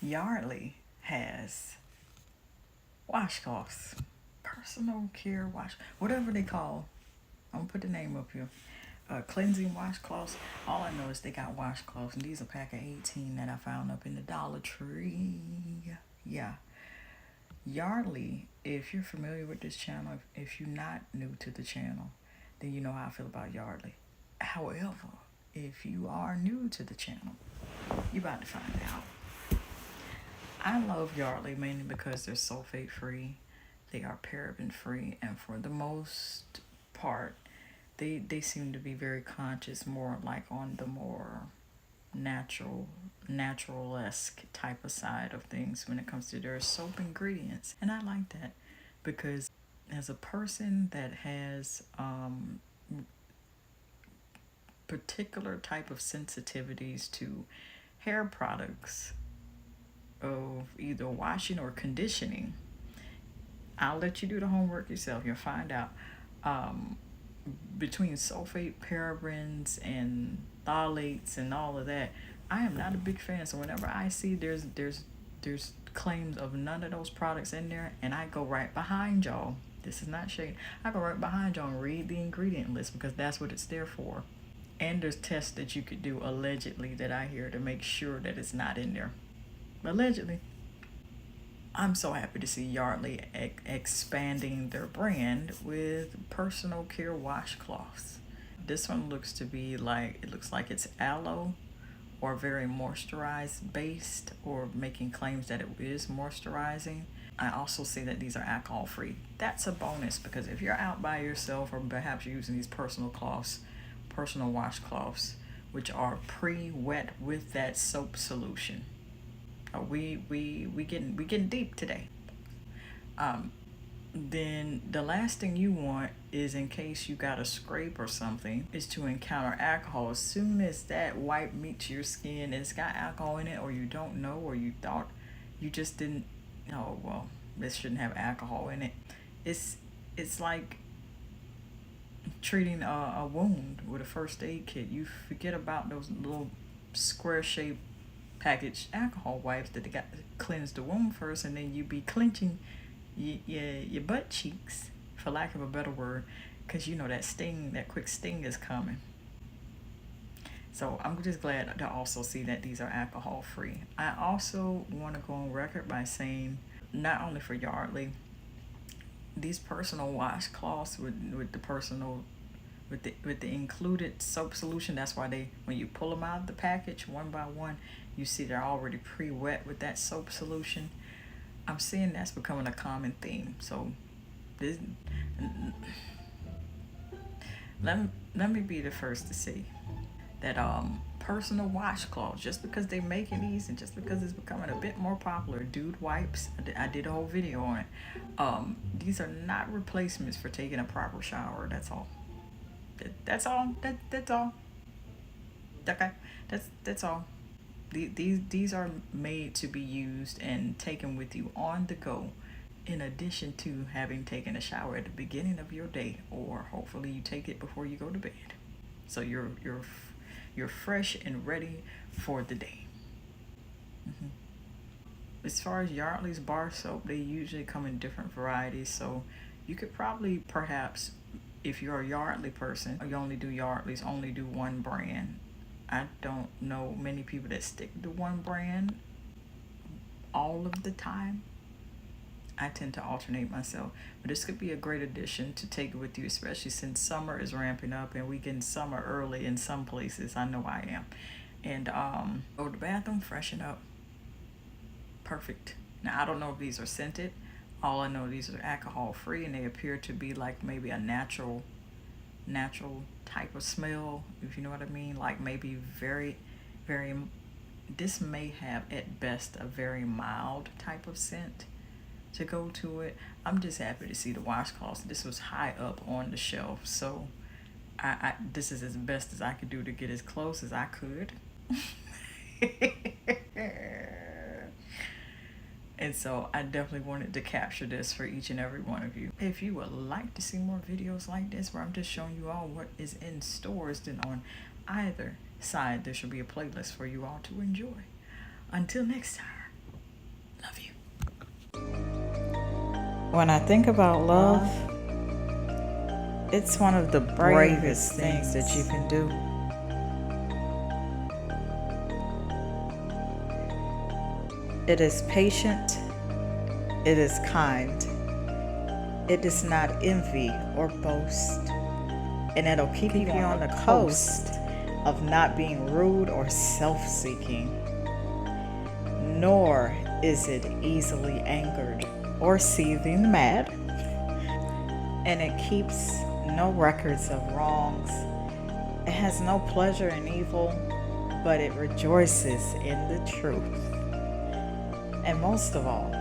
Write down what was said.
Yardley has washcloths, personal care wash, whatever they call. I'm gonna put the name up here. Cleansing washcloths. All I know is they got washcloths, and these are a pack of 18 that I found up in the Dollar Tree. Yeah. Yardley, if you're familiar with this channel, if you're not new to the channel, then you know how I feel about Yardley. However, if you are new to the channel, you're about to find out. I love Yardley mainly because they're sulfate free, they are paraben free, and for the most part, they seem to be very conscious, more like on the more natural-esque type of side of things when it comes to their soap ingredients. And I like that because as a person that has particular type of sensitivities to hair products of either washing or conditioning, I'll let you do the homework yourself. You'll find out. Between sulfate, parabens, and phthalates, and all of that, I am not a big fan. So whenever I see there's claims of none of those products in there, and I go right behind y'all. This is not shade. I go right behind y'all and read the ingredient list because that's what it's there for. And there's tests that you could do allegedly that I hear to make sure that it's not in there. Allegedly. I'm so happy to see Yardley expanding their brand with personal care washcloths. This one looks to be like, it looks like it's aloe or very moisturized based, or making claims that it is moisturizing. I also see that these are alcohol free. That's a bonus because if you're out by yourself or perhaps you're using these personal washcloths, which are pre-wet with that soap solution. We getting deep today. Then the last thing you want is, in case you got a scrape or something, is to encounter alcohol. As soon as that wipe meets your skin and it's got alcohol in it, or you don't know, or you thought you just didn't know, well, this shouldn't have alcohol in it. It's like treating a wound with a first aid kit. You forget about those little square shaped packaged alcohol wipes that they got to cleanse the wound first, and then you be clenching your butt cheeks, for lack of a better word, because you know that quick sting is coming. So I'm just glad to also see that these are alcohol free. I also want to go on record by saying, not only for Yardley, these personal washcloths with the included soap solution, that's why when you pull them out of the package one by one, you see they're already pre-wet with that soap solution. I'm seeing that's becoming a common theme. So let me be the first to say that personal washcloths, just because they're making these and just because it's becoming a bit more popular, dude wipes, I did a whole video on it. These are not replacements for taking a proper shower. That's all. That's all. That's all. Okay. That's all. These are made to be used and taken with you on the go, in addition to having taken a shower at the beginning of your day, or hopefully you take it before you go to bed, so you're fresh and ready for the day. Mm-hmm. As far as Yardley's bar soap, they usually come in different varieties, so you could probably, perhaps, if you're a Yardley person, or you only do Yardley's, only do one brand. I don't know many people that stick to one brand all of the time. I tend to alternate myself, but this could be a great addition to take with you, especially since summer is ramping up and we get in summer early in some places. I know I am. And go to the bathroom, freshen up. Perfect. Now, I don't know if these are scented. All I know, these are alcohol free, and they appear to be like maybe a natural type of smell, if you know what I mean. Like maybe very this may have at best a very mild type of scent to go to it. I'm just happy to see the washcloths. This was high up on the shelf, so I this is as best as I could do to get as close as I could. And so I definitely wanted to capture this for each and every one of you. If you would like to see more videos like this where I'm just showing you all what is in stores, then on either side there should be a playlist for you all to enjoy. Until next time, love you. When I think about love, it's one of the bravest things that you can do. It is patient, it is kind, it does not envy or boast, and it'll keep you on the coast of not being rude or self-seeking. Nor is it easily angered or seething mad, and it keeps no records of wrongs. It has no pleasure in evil, but it rejoices in the truth. And most of all,